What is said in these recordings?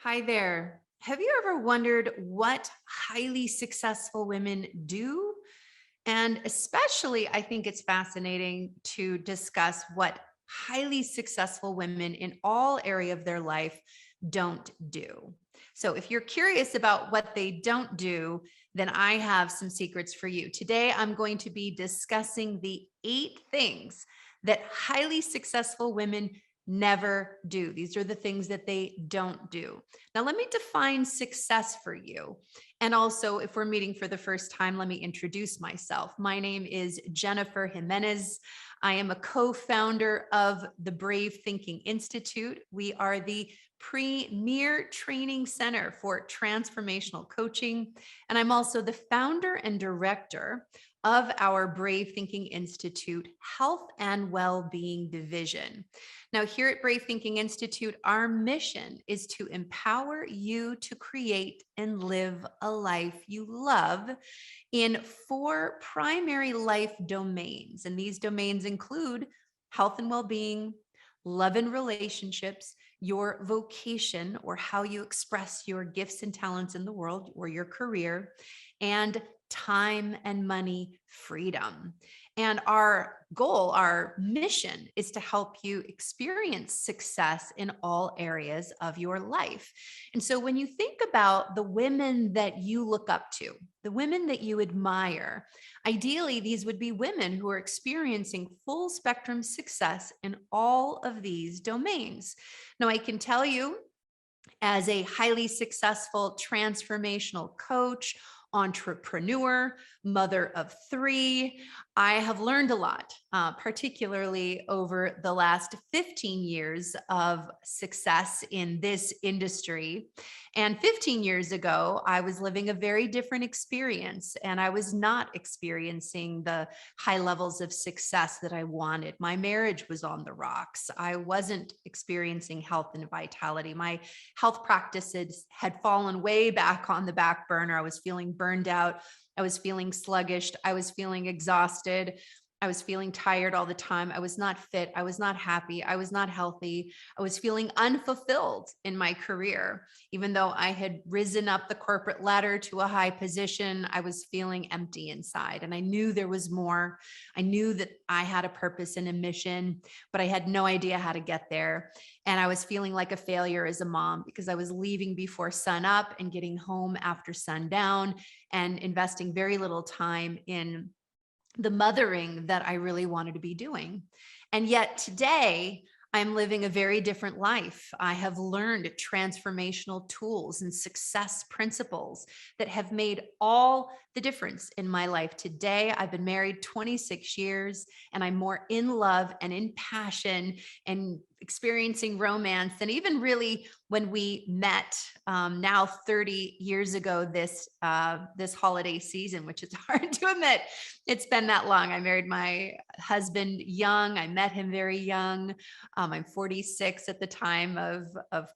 Hi there. Have you ever wondered what highly successful women do? And especially, I think it's fascinating to discuss what highly successful women in all area of their life don't do. So if you're curious about what they don't do, then I have some secrets for you. Today, I'm going to be discussing the 8 things that highly successful women never do. These are the things that they don't do. Now, let me define success for you. And also, if we're meeting for the first time, let me introduce myself. My name is Jennifer Jimenez. I am a co-founder of the Brave Thinking Institute. We are the premier training center for transformational coaching. And I'm also the founder and director of our Brave Thinking Institute Health and Wellbeing Division. Now, here at Brave Thinking Institute, our mission is to empower you to create and live a life you love in 4 primary life domains. And these domains include health and well-being, love and relationships, your vocation or how you express your gifts and talents in the world or your career, and time and money freedom. And our goal, our mission is to help you experience success in all areas of your life. And so when you think about the women that you look up to, the women that you admire, ideally, these would be women who are experiencing full spectrum success in all of these domains. Now, I can tell you, as a highly successful transformational coach, entrepreneur, mother of 3, I have learned a lot, particularly over the last 15 years of success in this industry. And 15 years ago, I was living a very different experience, and I was not experiencing the high levels of success that I wanted. My marriage was on the rocks. I wasn't experiencing health and vitality. My health practices had fallen way back on the back burner. I was feeling burned out. I was feeling sluggish. I was feeling exhausted. I was feeling tired all the time. I was not fit. I was not happy. I was not healthy. I was feeling unfulfilled in my career. Even though I had risen up the corporate ladder to a high position, I was feeling empty inside. And I knew there was more. I knew that I had a purpose and a mission, but I had no idea how to get there. And I was feeling like a failure as a mom because I was leaving before sun up and getting home after sundown and investing very little time in the mothering that I really wanted to be doing. And yet today, I'm living a very different life. I have learned transformational tools and success principles that have made all the difference in my life. Today, I've been married 26 years, and I'm more in love and in passion and experiencing romance than even really when we met now 30 years ago this holiday season, which is hard to admit. It's been that long. I married my husband young. I met him very young. I'm 46 at the time of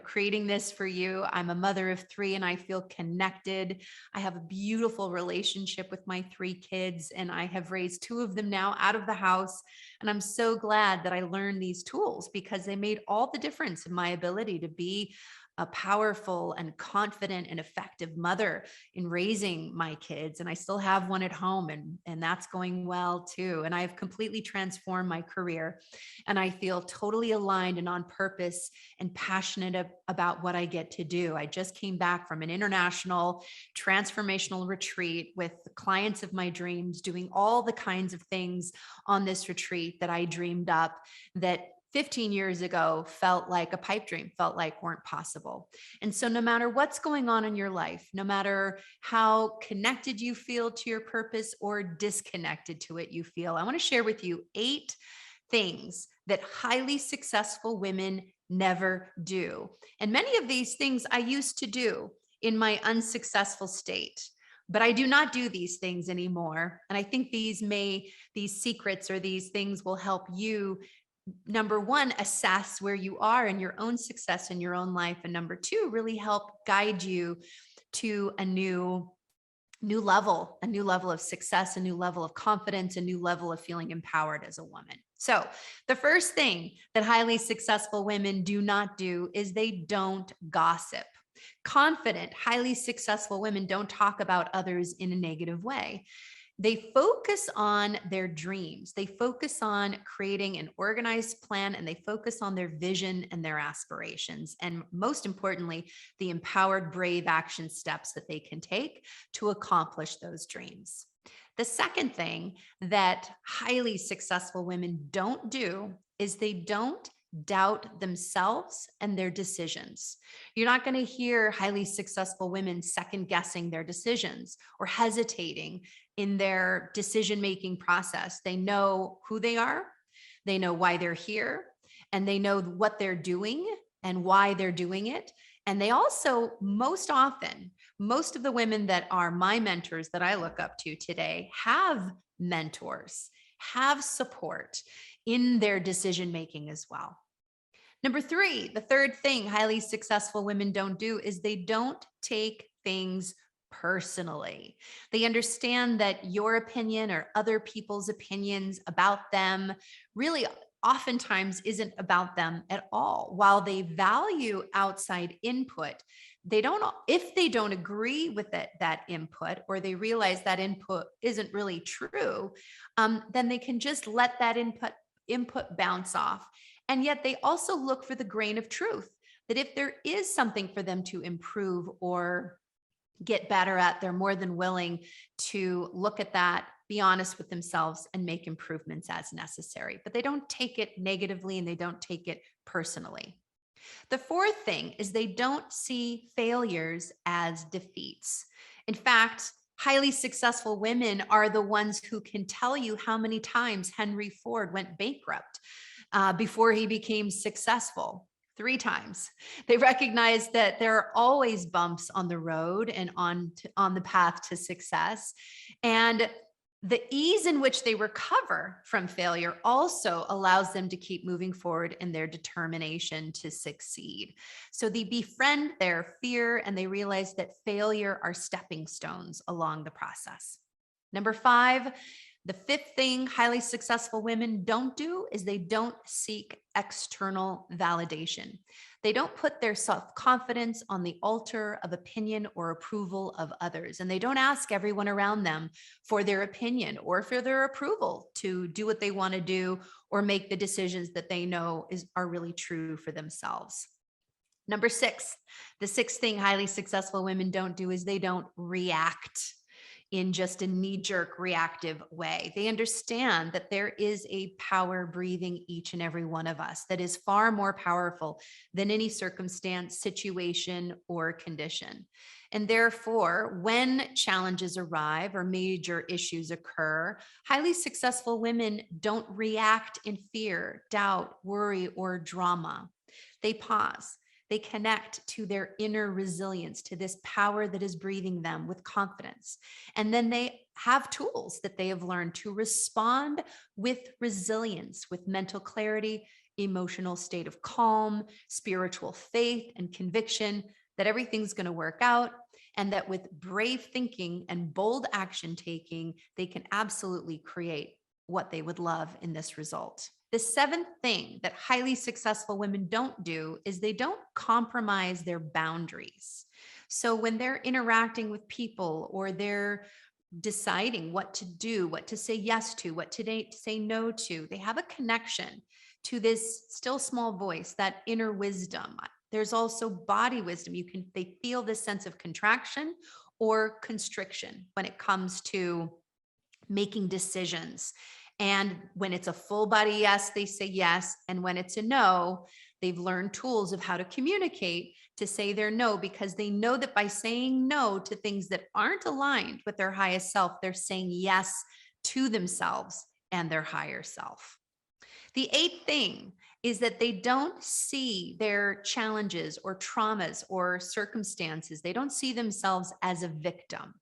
creating this for you. I'm a mother of 3 and I feel connected. I have a beautiful relationship with my 3 kids, and I have raised 2 of them now out of the house. And I'm so glad that I learned these tools because they made all the difference in my ability to be a powerful and confident and effective mother in raising my kids. And I still have one at home, and that's going well too. And I have completely transformed my career, and I feel totally aligned and on purpose and passionate about what I get to do. I just came back from an international transformational retreat with the clients of my dreams, doing all the kinds of things on this retreat that I dreamed up that 15 years ago felt like a pipe dream, felt like weren't possible. And so no matter what's going on in your life, no matter how connected you feel to your purpose or disconnected to it you feel, I want to share with you 8 things that highly successful women never do. And many of these things I used to do in my unsuccessful state, but I do not do these things anymore. And I think these secrets or these things will help you, number 1, assess where you are in your own success in your own life. And number 2, really help guide you to a new level of success, a new level of confidence, a new level of feeling empowered as a woman. So, the first thing that highly successful women do not do is they don't gossip. Confident, highly successful women don't talk about others in a negative way. They focus on their dreams. They focus on creating an organized plan, and they focus on their vision and their aspirations. And most importantly, the empowered, brave action steps that they can take to accomplish those dreams. The second thing that highly successful women don't do is they don't doubt themselves and their decisions. You're not going to hear highly successful women second guessing their decisions or hesitating in their decision making process. They know who they are, they know why they're here, and they know what they're doing and why they're doing it. And they also, most often, most of the women that are my mentors that I look up to today have mentors, have support in their decision making as well. Number three, the third thing highly successful women don't do is they don't take things personally. They understand that your opinion or other people's opinions about them really oftentimes isn't about them at all. While they value outside input, they don't, if they don't agree with that input, or they realize that input isn't really true, then they can just let that input bounce off. And yet they also look for the grain of truth, that if there is something for them to improve or get better at, they're more than willing to look at that, be honest with themselves, and make improvements as necessary. But they don't take it negatively and they don't take it personally. The fourth thing is they don't see failures as defeats. In fact, highly successful women are the ones who can tell you how many times Henry Ford went bankrupt before he became successful. 3 times. They recognize that there are always bumps on the road and on the path to success. And the ease in which they recover from failure also allows them to keep moving forward in their determination to succeed. So they befriend their fear and they realize that failure are stepping stones along the process. Number 5, the fifth thing highly successful women don't do is they don't seek external validation. They don't put their self-confidence on the altar of opinion or approval of others. And they don't ask everyone around them for their opinion or for their approval to do what they want to do or make the decisions that they know are really true for themselves. Number 6, the sixth thing highly successful women don't do is they don't react in just a knee-jerk reactive way. They understand that there is a power breathing each and every one of us that is far more powerful than any circumstance, situation, or condition. And therefore, when challenges arrive or major issues occur, highly successful women don't react in fear, doubt, worry, or drama. They pause. They connect to their inner resilience, to this power that is breathing them with confidence. And then they have tools that they have learned to respond with resilience, with mental clarity, emotional state of calm, spiritual faith, and conviction that everything's going to work out. And that with brave thinking and bold action taking, they can absolutely create what they would love in this result. The seventh thing that highly successful women don't do is they don't compromise their boundaries. So when they're interacting with people or they're deciding what to do, what to say yes to, what to say no to, they have a connection to this still small voice, that inner wisdom. There's also body wisdom. They feel this sense of contraction or constriction when it comes to making decisions. And when it's a full body yes, they say yes. And when it's a no, they've learned tools of how to communicate to say their no, because they know that by saying no to things that aren't aligned with their highest self, they're saying yes to themselves and their higher self. The eighth thing is that they don't see their challenges or traumas or circumstances. They don't see themselves as a victim.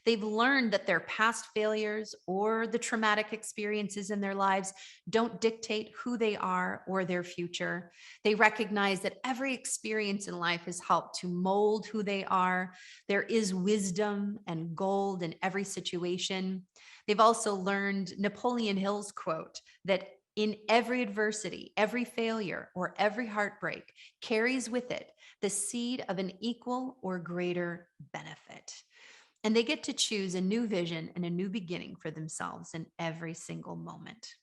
They've learned that their past failures or the traumatic experiences in their lives don't dictate who they are or their future. They recognize that every experience in life has helped to mold who they are. There is wisdom and gold in every situation. They've also learned Napoleon Hill's quote that in every adversity, every failure, or every heartbreak carries with it the seed of an equal or greater benefit. And they get to choose a new vision and a new beginning for themselves in every single moment.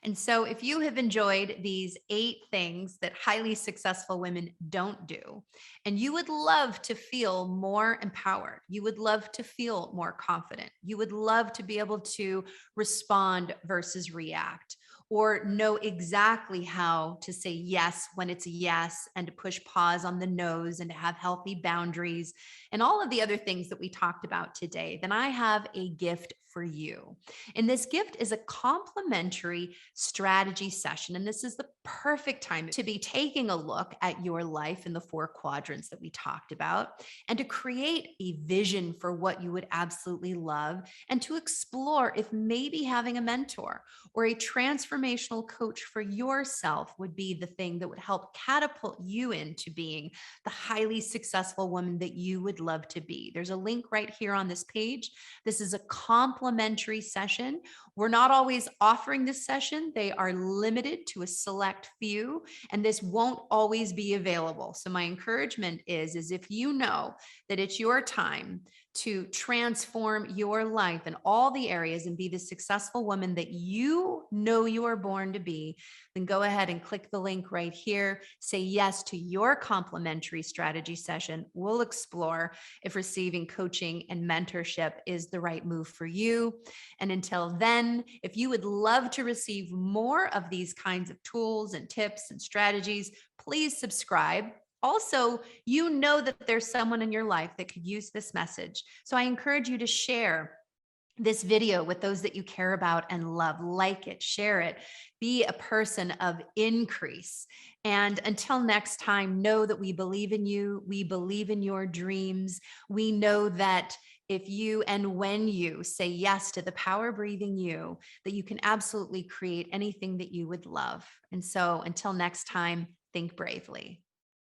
And so, if you have enjoyed these 8 things that highly successful women don't do, and you would love to feel more empowered, you would love to feel more confident, you would love to be able to respond versus react, or know exactly how to say yes when it's a yes, and to push pause on the no's, and to have healthy boundaries, and all of the other things that we talked about today, then I have a gift for you. And this gift is a complimentary strategy session. And this is the perfect time to be taking a look at your life in the 4 quadrants that we talked about, and to create a vision for what you would absolutely love, and to explore if maybe having a mentor or a transformational coach for yourself would be the thing that would help catapult you into being the highly successful woman that you would love to be. There's a link right here on this page. This is a complimentary session. We're not always offering this session. They are limited to a select few, and this won't always be available. So my encouragement is if you know that it's your time to transform your life in all the areas and be the successful woman that you know you are born to be, then go ahead and click the link right here. Say yes to your complimentary strategy session. We'll explore if receiving coaching and mentorship is the right move for you. And until then, if you would love to receive more of these kinds of tools and tips and strategies, please subscribe. Also, you know that there's someone in your life that could use this message. So I encourage you to share this video with those that you care about and love. Like it, share it, be a person of increase. And until next time, know that we believe in you. We believe in your dreams. We know that if you and when you say yes to the power breathing you, that you can absolutely create anything that you would love. And so until next time, think bravely.